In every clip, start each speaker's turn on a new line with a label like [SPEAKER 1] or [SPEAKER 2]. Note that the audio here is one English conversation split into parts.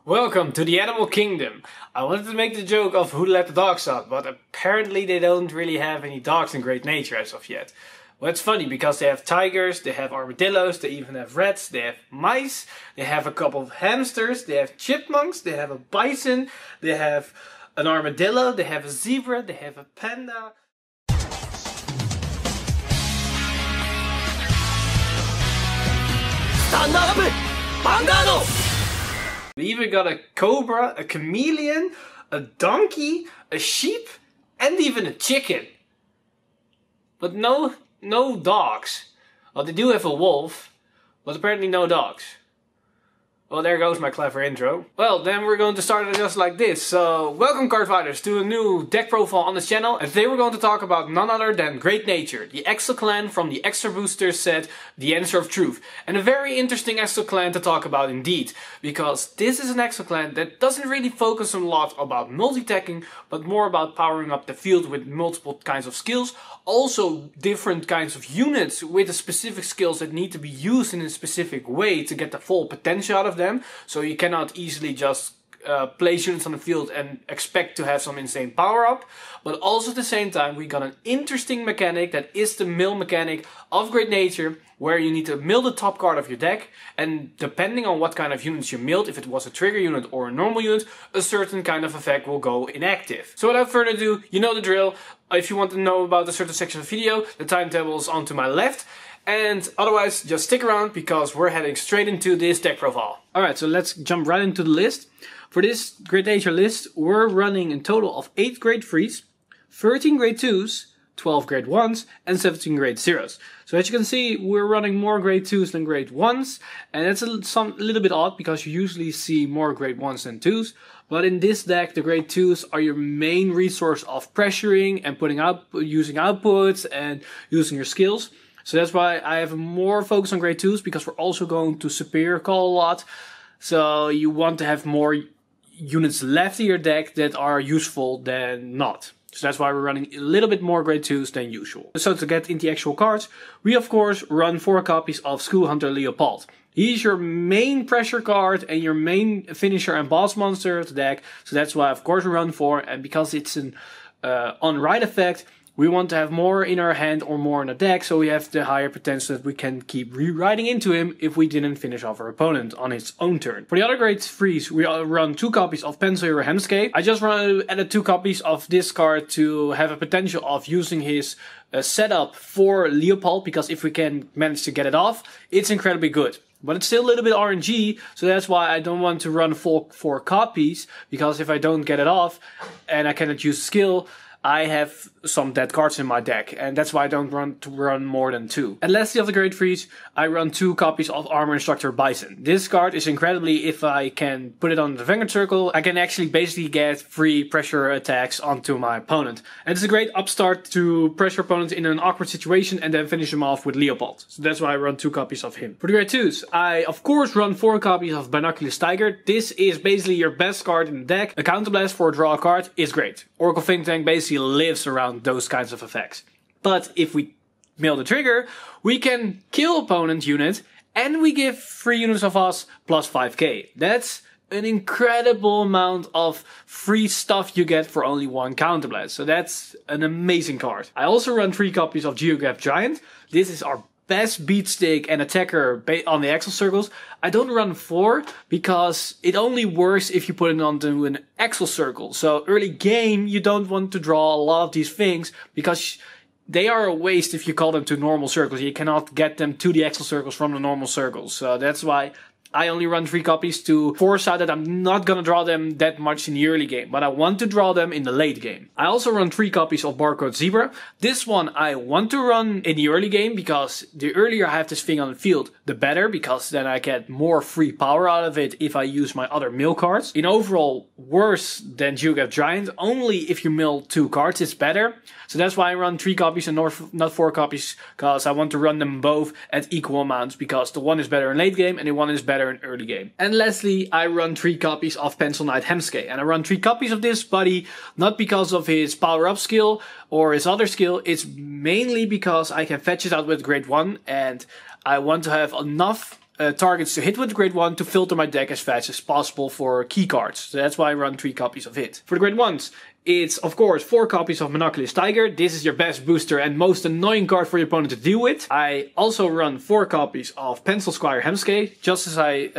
[SPEAKER 1] Welcome to the animal kingdom. I wanted to make the joke of who let the dogs out, but apparently they don't really have any dogs in great nature as of yet. Well, it's funny because they have tigers, they have armadillos, they even have rats, they have mice, they have a couple of hamsters, they have chipmunks, they have a bison, they have an armadillo, they have a zebra, they have a panda.
[SPEAKER 2] Stand up! Vanguard!
[SPEAKER 1] We even got a cobra, a chameleon, a donkey, a sheep, and even a chicken. But no dogs. Well, they do have a wolf, but apparently no dogs. Well, there goes my clever intro. Well, then we're going to start it just like this. So, welcome card fighters to a new deck profile on this channel. And today we're going to talk about none other than Great Nature, the Accel clan from the Extra Boosters set, The Answer of Truth. And a very interesting Accel clan to talk about indeed. Because this is an Accel clan that doesn't really focus a lot about multi-attacking, but more about powering up the field with multiple kinds of skills. Also different kinds of units with the specific skills that need to be used in a specific way to get the full potential out of them. So you cannot easily just place units on the field and expect to have some insane power up. But also at the same time we got an interesting mechanic that is the mill mechanic of Great Nature, where you need to mill the top card of your deck, and depending on what kind of units you milled, if it was a trigger unit or a normal unit, a certain kind of effect will go inactive. So without further ado, you know the drill. If you want to know about a certain section of the video, the timetable is on to my left. And otherwise, just stick around because we're heading straight into this deck profile. Alright, so let's jump right into the list. For this Great Nature list, we're running a total of 8 Grade 3s, 13 Grade 2s, 12 Grade 1s, and 17 Grade 0s. So as you can see, we're running more Grade 2s than Grade 1s, and that's a little bit odd because you usually see more Grade 1s than 2s. But in this deck, the Grade 2s are your main resource of pressuring and using outputs and using your skills. So that's why I have more focus on Grade 2s, because we're also going to Superior Call a lot. So you want to have more units left in your deck that are useful than not. So that's why we're running a little bit more Grade 2s than usual. So to get into the actual cards, we of course run 4 copies of School Hunter Leopold. He's your main pressure card and your main finisher and boss monster of the deck. So that's why of course we run 4, and because it's an on-ride effect, we want to have more in our hand or more in the deck, so we have the higher potential that we can keep rewriting into him if we didn't finish off our opponent on his own turn. For the other Grade 3s, we run 2 copies of Pencil Hero Hammsuke. I just added 2 copies of this card to have a potential of using his setup for Leopold, because if we can manage to get it off, it's incredibly good. But it's still a little bit RNG, so that's why I don't want to run 4 copies, because if I don't get it off and I cannot use the skill, I have some dead cards in my deck, and that's why I don't run more than 2. And lastly of the Grade 3s, I run 2 copies of Armor Instructor Bison. This card is incredibly, if I can put it on the Vanguard circle, I can actually basically get free pressure attacks onto my opponent. And it's a great upstart to pressure opponents in an awkward situation and then finish them off with Leopold. So that's why I run 2 copies of him. For the Grade 2s, I of course run 4 copies of Binoculus Tiger. This is basically your best card in the deck. A counterblast for a draw card is great. Oracle Think Tank basically lives around those kinds of effects. But if we mill the trigger, we can kill opponent unit and we give 3 units of us plus 5k. That's an incredible amount of free stuff you get for only 1 counterblast. So that's an amazing card. I also run 3 copies of Geograph Giant. This is our best beat stick and attacker on the Accel circles. I don't run 4 because it only works if you put it onto an Accel circle. So early game you don't want to draw a lot of these things because they are a waste if you call them to normal circles. You cannot get them to the Accel circles from the normal circles. So that's why I only run 3 copies to force out that I'm not gonna draw them that much in the early game, but I want to draw them in the late game. I also run 3 copies of Barcode Zebra. This one I want to run in the early game because the earlier I have this thing on the field, the better, because then I get more free power out of it if I use my other mill cards. In overall, worse than Geograph Giant. Only if you mill 2 cards, it's better. So that's why I run 3 copies and not 4 copies, because I want to run them both at equal amounts, because the one is better in late game and the one is better in early game. And lastly, I run 3 copies of Pencil Knight Hammsuke, and I run 3 copies of this buddy not because of his power up skill or his other skill, it's mainly because I can fetch it out with Grade 1 and I want to have enough targets to hit with the grade 1 to filter my deck as fast as possible for key cards. So that's why I run 3 copies of it. For the grade 1s, it's of course 4 copies of Monoculus Tiger. This is your best booster and most annoying card for your opponent to deal with. I also run 4 copies of Pencil Squire Hammsuke, just as I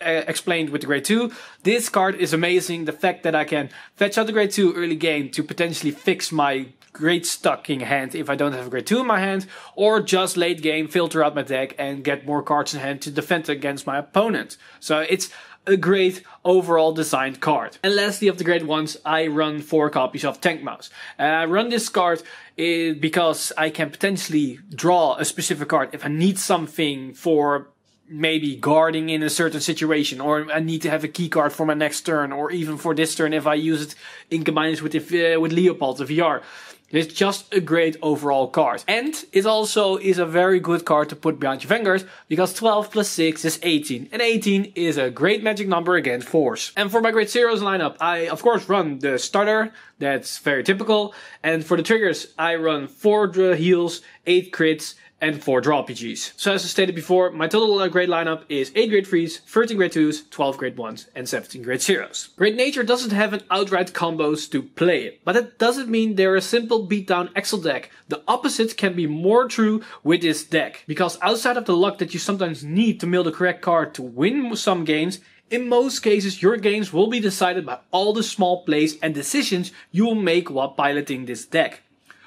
[SPEAKER 1] explained with the grade 2. This card is amazing. The fact that I can fetch out the grade 2 early game to potentially fix my great stacking hand if I don't have a grade 2 in my hand, or just late game filter out my deck and get more cards in hand to defend against my opponent. So it's a great overall designed card. And lastly, of the grade 1s, I run 4 copies of Tank Mouse. I run this card because I can potentially draw a specific card if I need something for maybe guarding in a certain situation, or I need to have a key card for my next turn, or even for this turn if I use it in combination with Leopold, the VR. It's just a great overall card. And it also is a very good card to put behind your Vanguard, because 12 plus 6 is 18. And 18 is a great magic number against force. And for my grade 0s lineup, I of course run the starter. That's very typical. And for the triggers, I run 4 heals, 8 crits, and 4 draw PGs. So as I stated before, my total grade lineup is 8 grade 3s, 13 grade 2s, 12 grade 1s, and 17 grade 0s. Great Nature doesn't have an outright combos to play it, but that doesn't mean they're a simple beatdown Accel deck. The opposite can be more true with this deck, because outside of the luck that you sometimes need to mill the correct card to win some games, in most cases your games will be decided by all the small plays and decisions you will make while piloting this deck.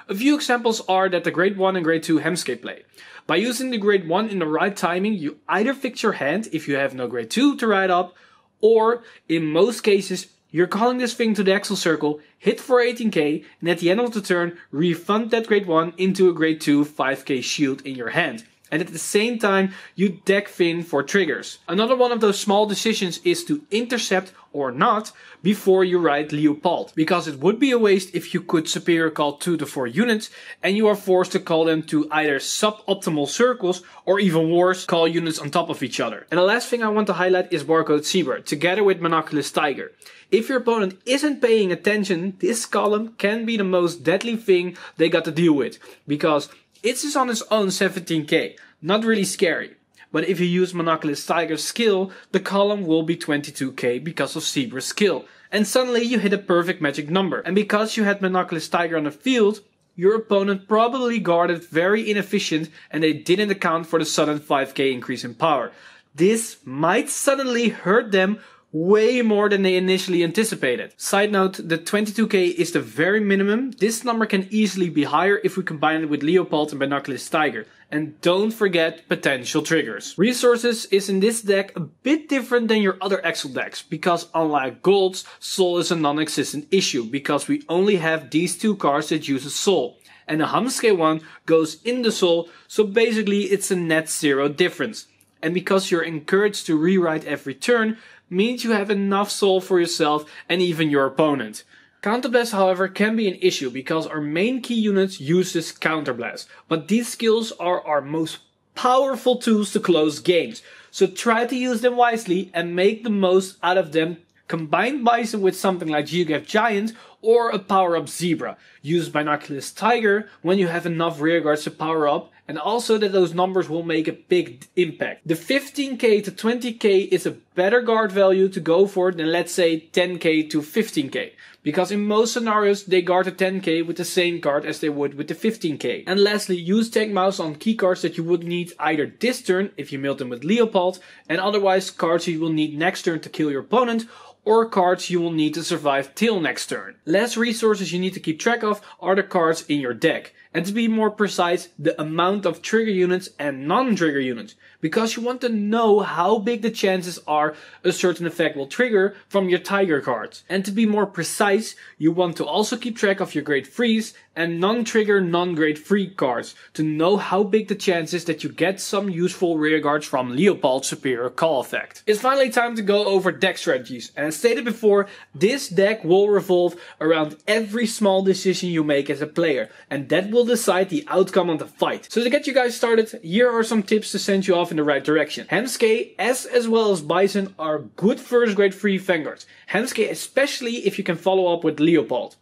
[SPEAKER 1] A few examples are that the grade 1 and grade 2 Hammsuke play. By using the grade 1 in the right timing, you either fix your hand if you have no grade 2 to ride up, or in most cases, you're calling this thing to the Accel circle, hit for 18k, and at the end of the turn, refund that grade 1 into a grade 2 5k shield in your hand. And at the same time, you deck Finn for triggers. Another one of those small decisions is to intercept or not before you ride Leopold, because it would be a waste if you could superior call 2 to 4 units and you are forced to call them to either suboptimal circles or even worse, call units on top of each other. And the last thing I want to highlight is Barcode Zebra, together with Monoculus Tiger. If your opponent isn't paying attention, this column can be the most deadly thing they got to deal with, because it's just on its own 17k, not really scary. But if you use Monoculus Tiger's skill, the column will be 22k because of Zebra's skill. And suddenly you hit a perfect magic number. And because you had Monoculus Tiger on the field, your opponent probably guarded very inefficient and they didn't account for the sudden 5k increase in power. This might suddenly hurt them way more than they initially anticipated. Side note, the 22k is the very minimum. This number can easily be higher if we combine it with Leopold and Binoculus Tiger. And don't forget potential triggers. Resources is in this deck a bit different than your other Accel decks, because unlike Gold's, Soul is a non-existent issue, because we only have these 2 cards that use a Soul. And the Hammsuke one goes in the Soul, so basically it's a net 0 difference. And because you're encouraged to rewrite every turn, means you have enough soul for yourself and even your opponent. Counterblast, however, can be an issue because our main key units uses Counterblast, but these skills are our most powerful tools to close games. So try to use them wisely and make the most out of them. Combine Bison with something like Geograph Giant or a power-up Zebra. Use Binoculus Tiger when you have enough rearguards to power up, and also that those numbers will make a big impact. The 15k to 20k is a better guard value to go for than, let's say, 10k to 15k. Because in most scenarios they guard a 10k with the same card as they would with the 15k. And lastly, use Tank Mouse on key cards that you would need either this turn if you milled them with Leopold, and otherwise cards you will need next turn to kill your opponent, or cards you will need to survive till next turn. Last resources you need to keep track of are the cards in your deck. And to be more precise, the amount of trigger units and non-trigger units. Because you want to know how big the chances are a certain effect will trigger from your Tiger cards. And to be more precise, you want to also keep track of your grade 3s and non-trigger non-grade 3 cards to know how big the chance is that you get some useful rearguards from Leopold's superior call effect. It's finally time to go over deck strategies. And as stated before, this deck will revolve around every small decision you make as a player. And that will decide the outcome of the fight. So to get you guys started, here are some tips to send you off in the right direction. Hammsuke as well as Bison are good first grade 3 Vanguards. Hammsuke especially if you can follow up with Leopold.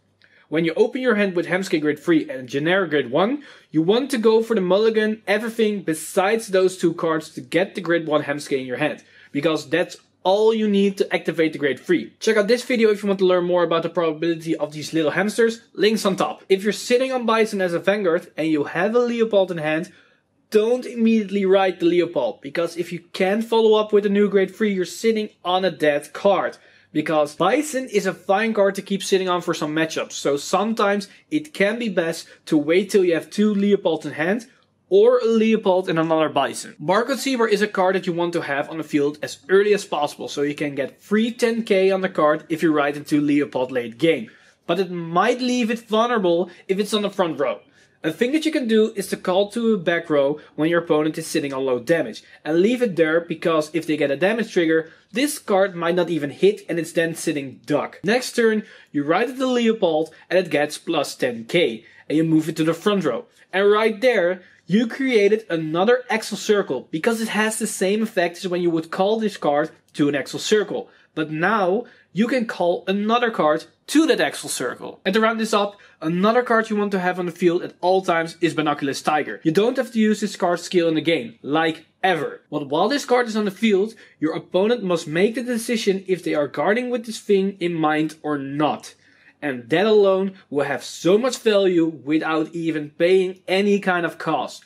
[SPEAKER 1] When you open your hand with Hammsuke grade 3 and generic grade 1, you want to go for the mulligan everything besides those 2 cards to get the grade 1 Hammsuke in your hand, because that's all you need to activate the grade 3. Check out this video if you want to learn more about the probability of these little hamsters, links on top. If you're sitting on Bison as a Vanguard and you have a Leopold in hand, don't immediately ride the Leopold, because if you can't follow up with a new grade 3, you're sitting on a dead card. Because Bison is a fine card to keep sitting on for some matchups, so sometimes it can be best to wait till you have 2 Leopolds in hand, or a Leopold and another Bison. Barcode Zebra is a card that you want to have on the field as early as possible, so you can get free 10k on the card if you ride into Leopold late game. But it might leave it vulnerable if it's on the front row. A thing that you can do is to call to a back row when your opponent is sitting on low damage, and leave it there, because if they get a damage trigger, this card might not even hit and it's then sitting duck. Next turn, you ride at the Leopold and it gets plus 10k, and you move it to the front row. And right there, you created another Accel circle, because it has the same effect as when you would call this card to an Accel circle. But now, you can call another card to that Accel circle. And to round this up, another card you want to have on the field at all times is Binoculus Tiger. You don't have to use this card's skill in the game, like ever. But while this card is on the field, your opponent must make the decision if they are guarding with this thing in mind or not. And that alone will have so much value without even paying any kind of cost.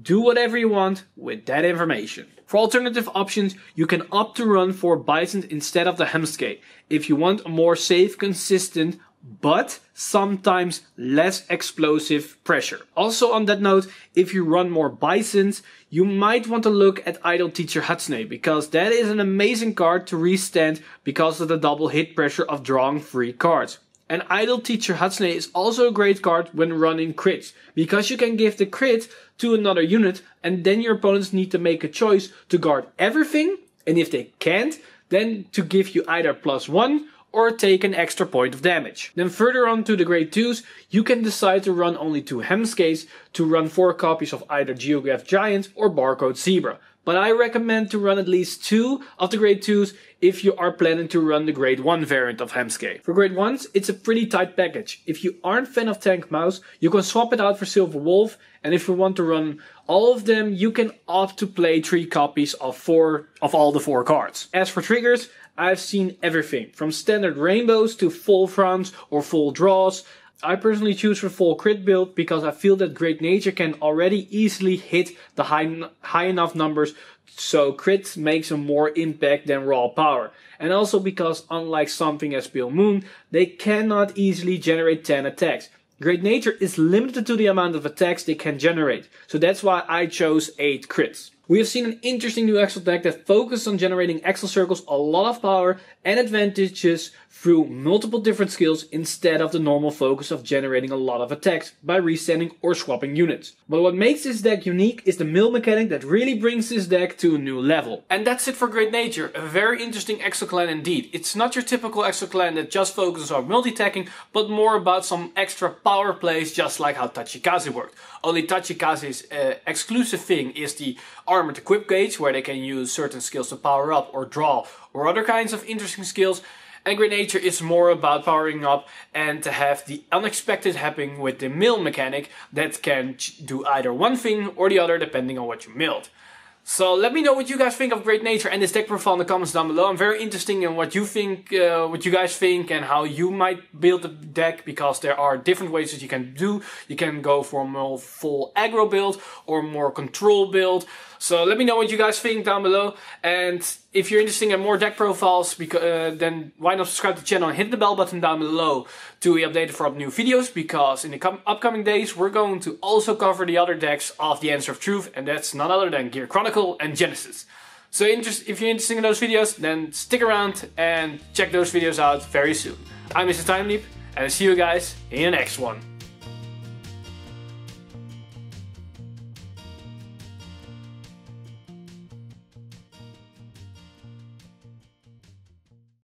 [SPEAKER 1] Do whatever you want with that information. For alternative options, you can opt to run for Bison instead of the Hammsuke, if you want a more safe, consistent, but sometimes less explosive pressure. Also on that note, if you run more Bisons, you might want to look at Idle Teacher Hatsune, because that is an amazing card to restand because of the double hit pressure of drawing 3 cards. And Idle Teacher Hatsune is also a great card when running crits, because you can give the crit to another unit and then your opponents need to make a choice to guard everything, and if they can't, then to give you either +1 or take an extra point of damage. Then further on to the grade 2s, you can decide to run only 2 Hammsukes to run 4 copies of either Geograph Giant or Barcode Zebra. But I recommend to run at least 2 of the grade 2s if you are planning to run the grade 1 variant of Hammsuke. For grade 1s, it's a pretty tight package. If you aren't a fan of Tank Mouse, you can swap it out for Silver Wolf, and if you want to run all of them, you can opt to play 3 copies of all the 4 cards. As for triggers, I've seen everything, from standard rainbows to full fronts or full draws. I personally choose for full crit build because I feel that Great Nature can already easily hit the high enough numbers, so crit makes a more impact than raw power. And also because unlike something as Pale Moon, they cannot easily generate 10 attacks. Great Nature is limited to the amount of attacks they can generate, so that's why I chose 8 crits. We have seen an interesting new Accel deck that focuses on generating Accel circles, a lot of power and advantages through multiple different skills instead of the normal focus of generating a lot of attacks by resending or swapping units. But what makes this deck unique is the mill mechanic that really brings this deck to a new level. And that's it for Great Nature, a very interesting Accel clan indeed. It's not your typical Accel clan that just focuses on multi-attacking, but more about some extra power plays, just like how Tachikaze worked. Only Tachikaze's exclusive thing is the armored equip gauge, where they can use certain skills to power up or draw or other kinds of interesting skills. And Great Nature is more about powering up and to have the unexpected happening with the mill mechanic that can do either one thing or the other depending on what you milled. So let me know what you guys think of Great Nature and this deck profile in the comments down below. I'm very interested in what you think, what you guys think and how you might build the deck, because there are different ways that you can do. You can go for a more full aggro build or more control build. So let me know what you guys think down below, and if you're interested in more deck profiles, then why not subscribe to the channel and hit the bell button down below to be updated for new videos, because in the upcoming days we're going to also cover the other decks of the Answer of Truth, and that's none other than Gear Chronicle and Genesis. So if you're interested in those videos, then stick around and check those videos out very soon. I'm Mr. Time Leap, and I'll see you guys in the next one.